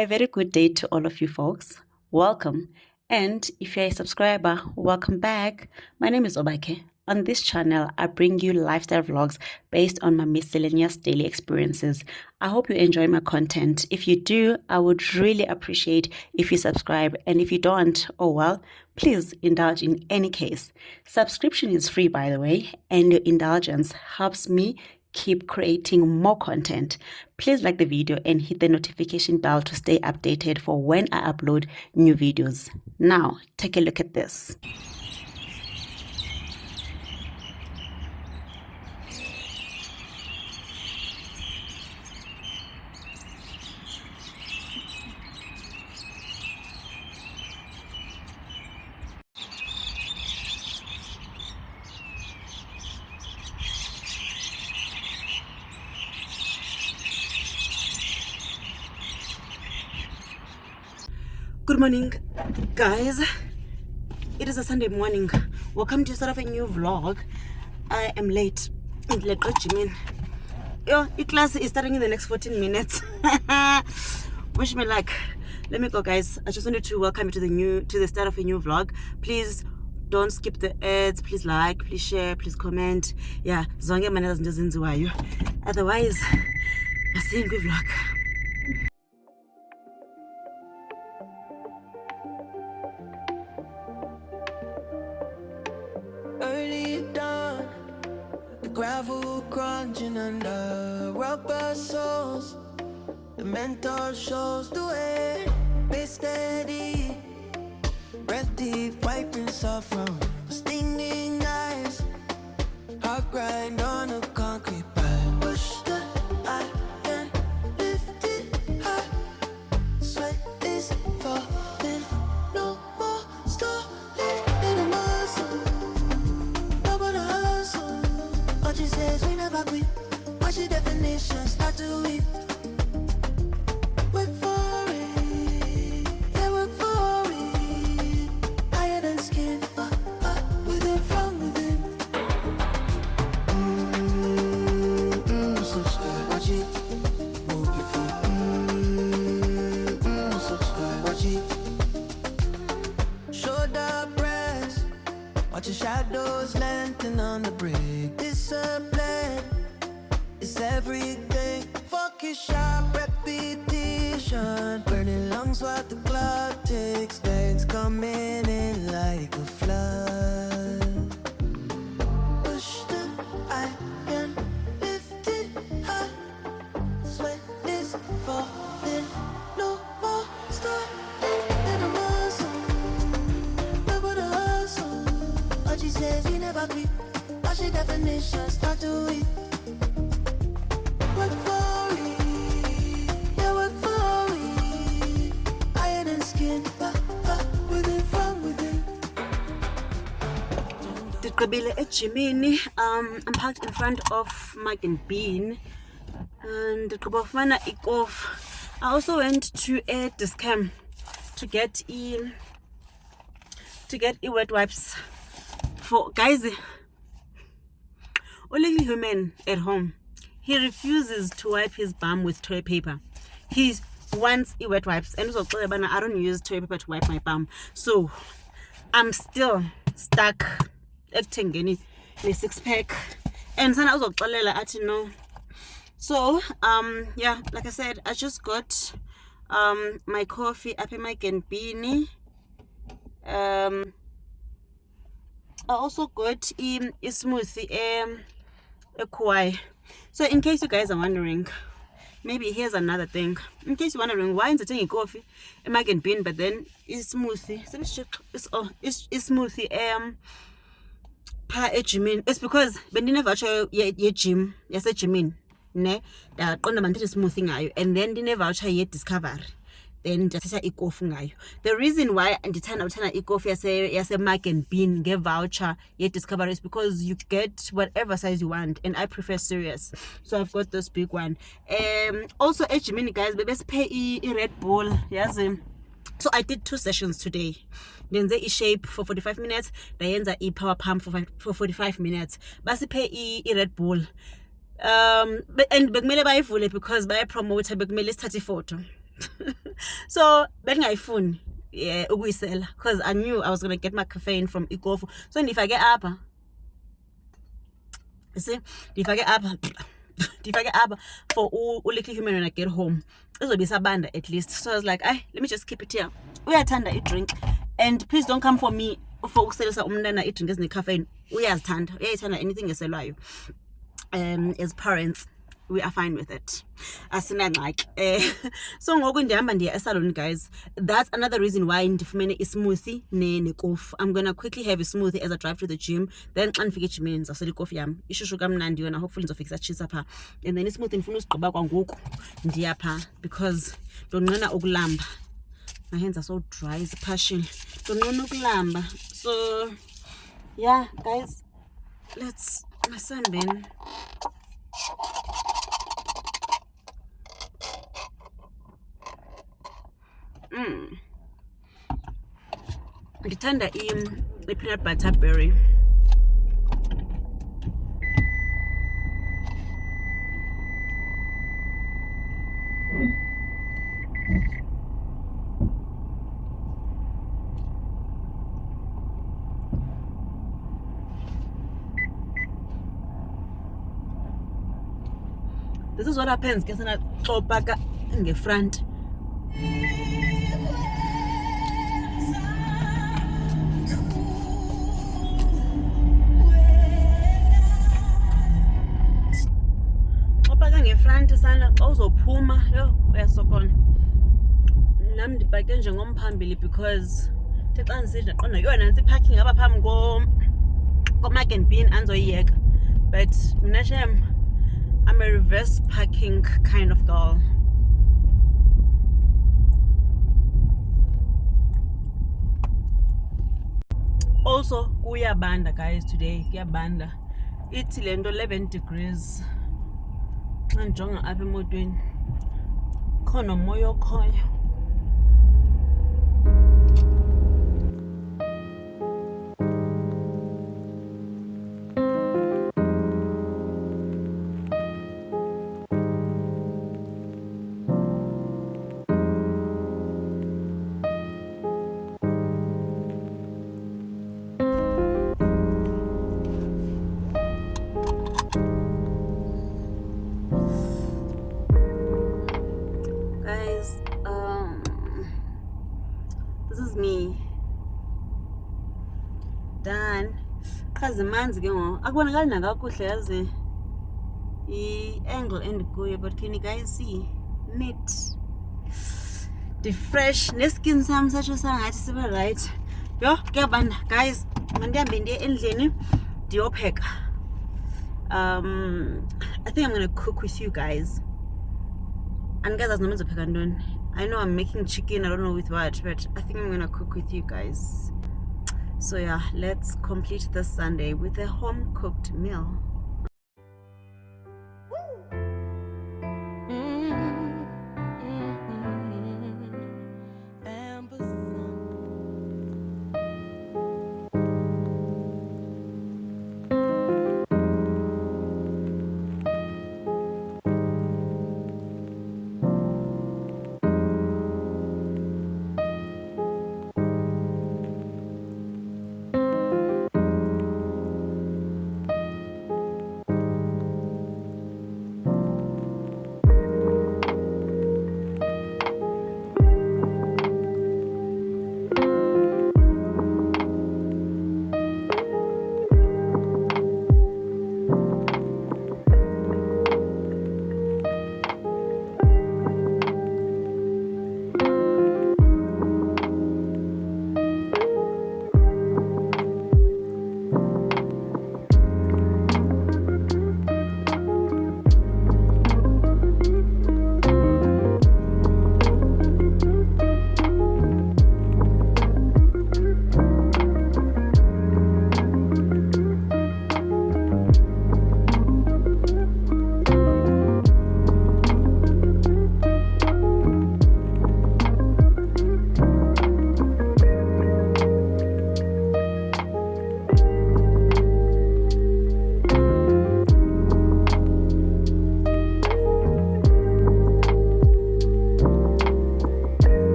A very good day to all of you folks. Welcome. And if you're a subscriber, welcome back. My name is Obake. On this channel, I bring you lifestyle vlogs based on my miscellaneous daily experiences. I hope you enjoy my content. If you do, I would really appreciate if you subscribe. And if you don't, oh well, please indulge in any case. Subscription is free, by the way, and your indulgence helps me keep creating more content. Please like the video and hit the notification bell to stay updated for when I upload new videos. Now, take a look at this. Good morning, guys. It is a Sunday morning. Welcome to start of a new vlog. I am late. Yo, class is starting in the next 14 minutes. Wish me luck. Let me go, guys. I just wanted to welcome you to the start of a new vlog. Please don't skip the ads. Please like, please share, please comment. Yeah, otherwise I'll see you in good vlog. Gravel crunching under rubber soles. The mentor shows the way. Be steady. Breath deep, wiping soft from stinging eyes. Heart grind on a concrete pad. Push the iron, lift it high. Sweat is falling. No more stalling in a muscle. Nobody hustle. But she says we never quit. What's your definition? Start to weep. Work for it. Yeah, work for it. Higher than skin. With it from within. Subscribe. Watch it. Move your feet. Subscribe. Watch it. Shoulder press. Watch your shadows lengthen on the brick. Discipline is everything. Focus, sharp repetition. Burning lungs while the clock ticks. Veins coming in like a flood. Push the iron, lift it high. Sweat is falling. No more starting in a muscle. Nobody hustle. But she says we never quit. What's your definition? Start to eat. Work for it. Yeah, work for it. Iron and skin. Within from within. Digqibile ejimini. I'm parked in front of Mike and Bean. And digqibofumana ikof. I also went to a Dis-Chem to get wet wipes for guys. Only human at home, he refuses to wipe his bum with toilet paper. He wants wet wipes, and so I don't use toilet paper to wipe my bum. So I'm still stuck at Tengeni, the 6-pack, and then I was at no. So yeah, like I said, I just got my coffee up in my Beanie. I also got a smoothie, a kwai. So in case you guys are wondering, maybe here's another thing. In case you're wondering why is it coffee a Mike and Bean, but then it's smoothie. It's smoothie pa ejimin. It's because bendine voucher ye gym yase gymin ne daqonda mandithi smoothie ngayo, and then ndine voucher ye Discovery. Then ndithatha ikofi ngayo. The reason why ndithanda uthanda ikofi yase Mike and Bean nge-voucher ye-Discovery is because you get whatever size you want, and I prefer serious. So I've got this big one. Also ejimini, guys, bebesiphe i-Red Bull yazi. So I did 2 sessions today. Then a shape for 45 minutes, ndayenza i-power pump for 45 minutes. Basiphe i-Red Bull. And bekumele bayivule because bayapromote, bekumele sithathe ifoto. So bengayifuni ukuyisela because I knew I was going to get my caffeine from ikofu. So ndifake apha, you see, ndifake apha for ulikhi human when I get home izobe isabanda at least. So I was like, let me just keep it here. Uyathanda i-drink, and please don't come for me for ukuselisa umntana i-drink ezine-caffeine. Uyayithanda anything eselwayo. As parents we are fine with it, asinangxaki. So ngoku ndihamba ndiya esalon, guys. That's another reason why ndifumene ismoothie nekofu. I'm gonna quickly have a smoothie as I drive to the gym, then xa ndifika ejimini ndizawusela ikofu yam ishushu kamnandi yona, hopefully ndizofikisa tshisa phaa, and then ismoothie ndifuna usigqiba kwangoku ndiya phaa because ndonqena ukulamba. My hands are so dry, passion. Ndonqena ukulamba. So yeah, guys, let's masambeni. Ndithanda i-peanut butter berry. This is what happens ke sena xopaka ngefront. Xopaka ngefront sana xa uzophuma yho uyasokola. Nam ndibhake njengomphambili because the xa ndiside ndaqonda yho nantsi parking apha phambi ko-Mark and Bean andizoyiyeka, but mna shem I'm a reverse parking kind of girl. Also kuyabanda, guys, today kuyabanda. Ithi le nto 11 degrees. Xa ndijonga apha emotweni khona umoya okhoyo. This is me done. Qazi manzi ke ngoku akubonakali nakakuhle yazi i-angle endikuyo, but can you guys see? Neat, fresh, neskin sam satsho sangathi sibe right. Yho kuyabanda, guys. Mandihambe ndiye endlini ndiyopheka. I think I'm gonna cook with you guys. And guys, as numbers I know I'm making chicken, I don't know with what, but I think I'm gonna cook with you guys. So yeah, let's complete this Sunday with a home cooked meal.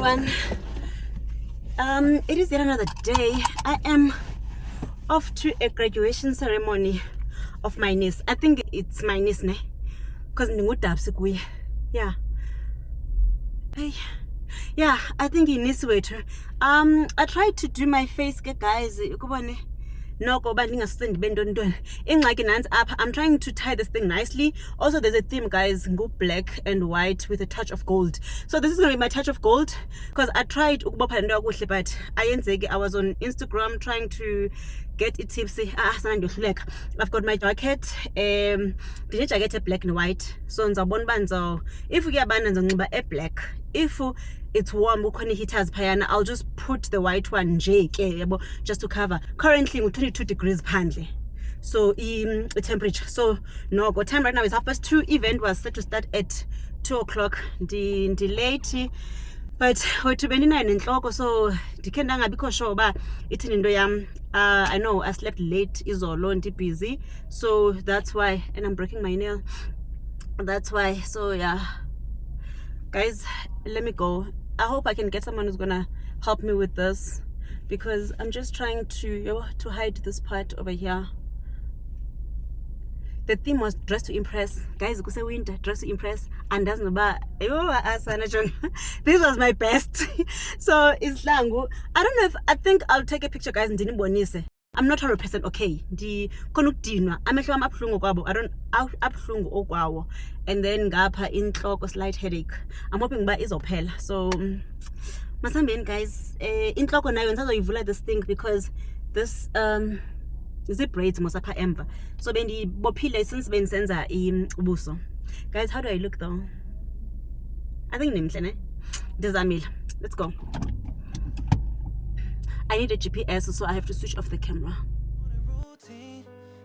everyone. It is yet another day. I am off to a graduation ceremony of my niece. I think it's my niece, ne? Because yeah. Hey. Yeah, I think he needs way too. I tried to do my face, guys. No, go back. I'm trying to tie this thing nicely. Also, there's a theme, guys. Go black and white with a touch of gold. So this is gonna be my touch of gold because I tried, but I was on Instagram trying to get it tipsy. I've got my jacket. The jacket black and white. So if we get a black, if it's warm, heaters payana, I'll just put the white one just to cover. Currently we're 22 degrees pandly. So the temperature. So no, what time right now is 2:30. Event was set to start at 2 o'clock. The late, but we're 29 in clock, so because sure it's in I know I slept late, is all busy, so that's why, and I'm breaking my nail. That's why. So yeah, guys, let me go. I hope I can get someone who's gonna help me with this because I'm just trying to hide this part over here. The theme was dress to impress, guys. Go say winter, dress to impress, and that's this was my best. So it's langu. I don't know if I think I'll take a picture, guys, and I'm not 100% okay. And then gapha inhloko slight headache. I'm hoping ba izophela. So masambeni, guys, inhloko nayo ngisazoyivula this thing because this is it braids mosapha emva. So bendibophile since bensenza ubuso. Guys, how do I look though? I think nimhle ne? Ndizamile. Let's go. I need a GPS, so I have to switch off the camera.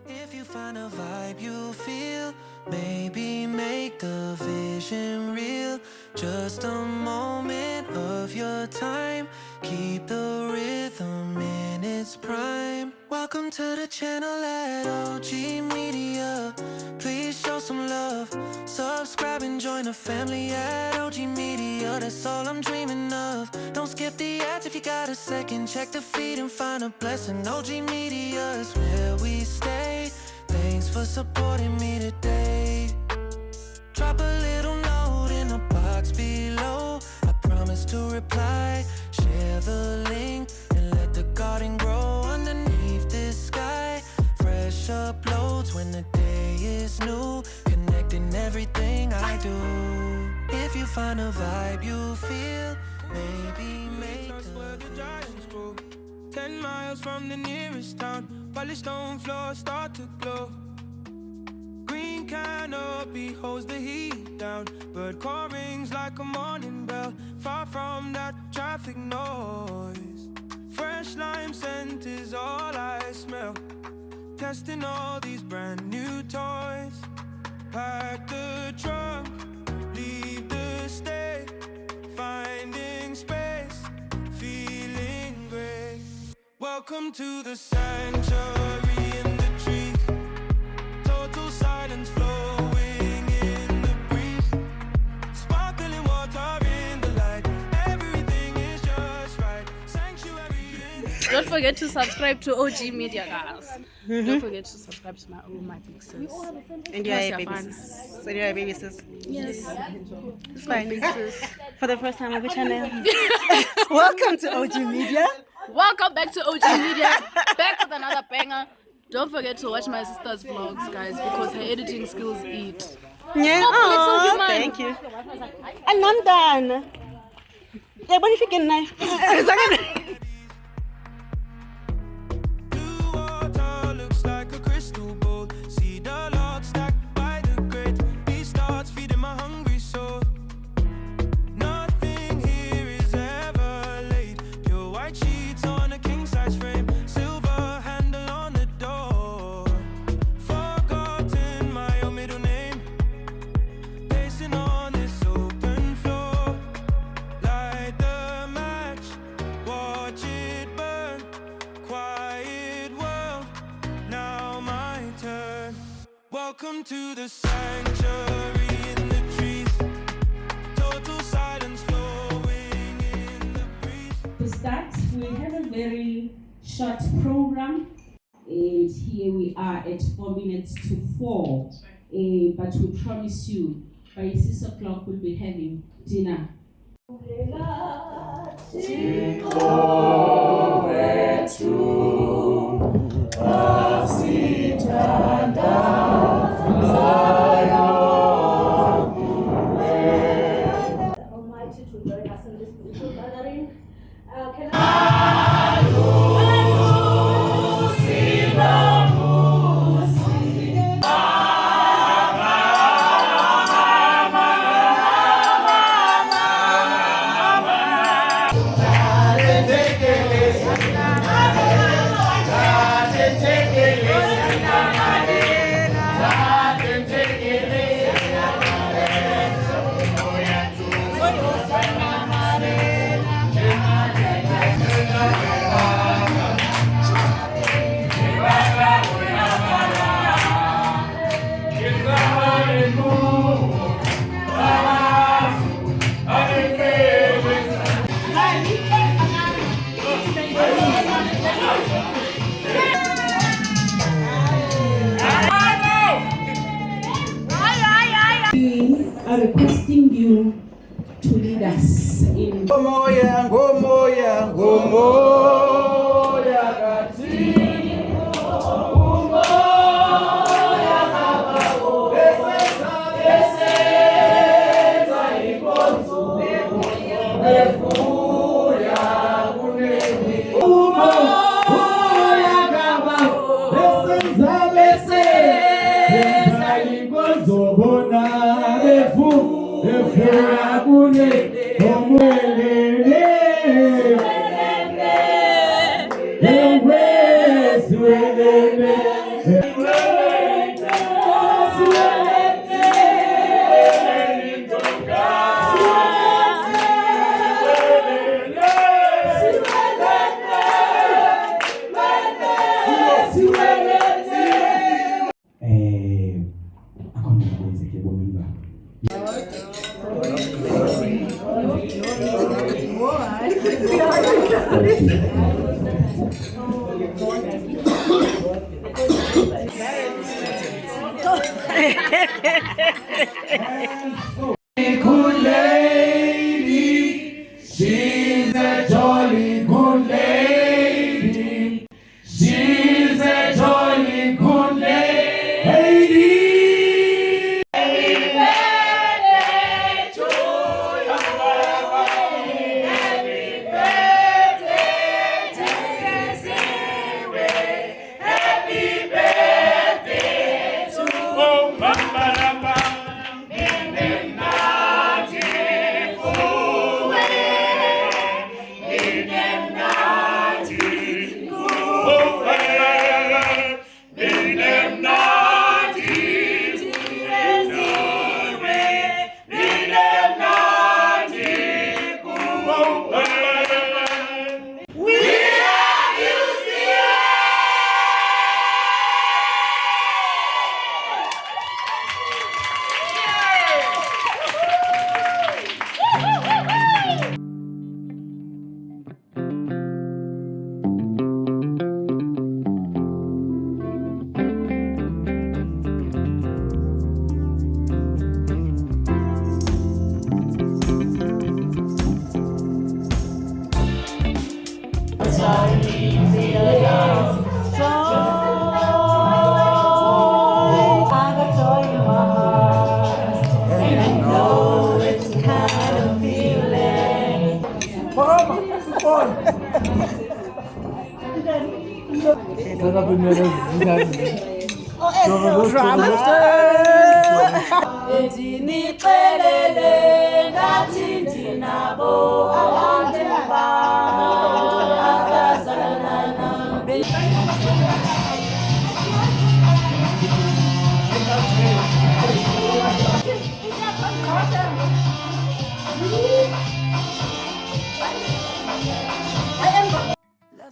If you find a vibe you feel, maybe make the vision real. Just a moment of your time, keep the rhythm in its prime. Welcome to the channel at OG Media. Please show some love, subscribe and join the family at OG Media. That's all I'm dreaming of. Don't skip the ads if you got a second. Check the feed and find a blessing. OG Media is where we stay. Thanks for supporting me today. Drop a little note in the box below. I promise to reply. Share the link and let the garden grow underneath this sky. Fresh uploads when the day is new. Connecting everything I do. If you find a vibe you feel, maybe make where the giants grow. 10 miles from the nearest town, polished stone floors start to glow. Green canopy holds the heat down. Bird call rings like a morning bell. Far from that traffic noise. Fresh lime scent is all I smell. Testing all these brand new toys. Pack the trunk, leave the state. Finding space, feeling great. Welcome to the sanctuary in the trees. Total silence flowing in the breeze. Sparkling water in the light. Everything is just right. Sanctuary in the Don't forget to subscribe to OG Media, guys. Don't forget to subscribe to my big sis. And you're a baby sis. So you're a baby sis. Yes. It's fine. Big sis. For the first time on the channel. Welcome to OG Media. Welcome back to OG Media. Back with another banger. Don't forget to watch my sister's vlogs, guys, because her editing skills eat. Yeah. Oh, Oh, thank you. And I'm done. Yeah, what if you get knife? blue water looks like a crystal bowl. See the log stacked by the grid. These stars feeding my hungry soul. Nothing here is ever late. Pure white sheets on a king size frame. Silver handle on the door. Forgotten my own middle name. Pacing on this open floor. Light the match, watch it burn. Quiet world, now my turn. Welcome to the sanctuary in the trees. Total silence flowing in short program. And here we are at 4 minutes to 4. But we promise you, by 6 o'clock we'll be having dinner. Almighty to join us in this beautiful gathering. We are requesting you to lead us in Ngomoya kati. Good lady, she's a jolly good lady. She's a jolly good lady. Happy birthday to you. Happy birthday to you. Happy birthday to you.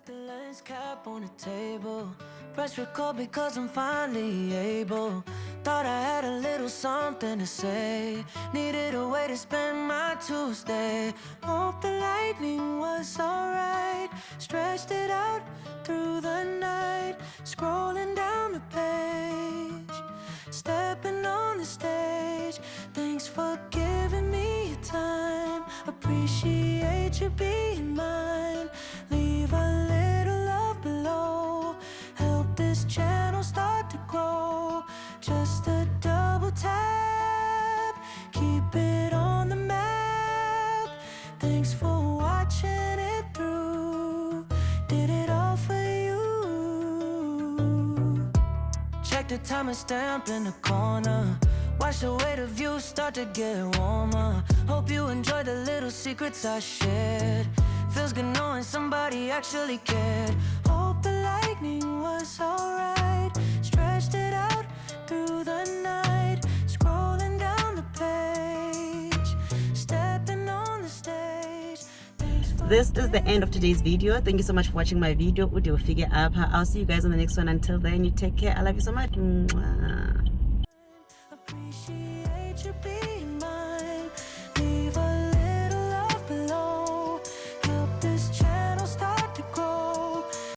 Left the lens cap on the table. Press record because I'm finally able. Thought I had a little something to say. Needed a way to spend my Tuesday. Hope the lightning was alright. Stretched it out through the night. Scrolling down the page. Stepping on the stage. Thanks for giving me your time. Appreciate you being mine. Leave a little love below. Help this channel start to grow. Just a double tap. Keep it on the map. Thanks for watching it through. Did it all for you. Check the timer stamp in the corner. Watch the way the views start to get warmer. Hope you enjoyed the little secrets I shared. Feels good knowing somebody actually cared. Hope the lightning was alright. Stretched it out through the night. Scrolling down the page. Stepping on the stage. This is the end of today's video. Thank you so much for watching my video. I'll see you guys on the next one. Until then, you take care. I love you so much. Mwah.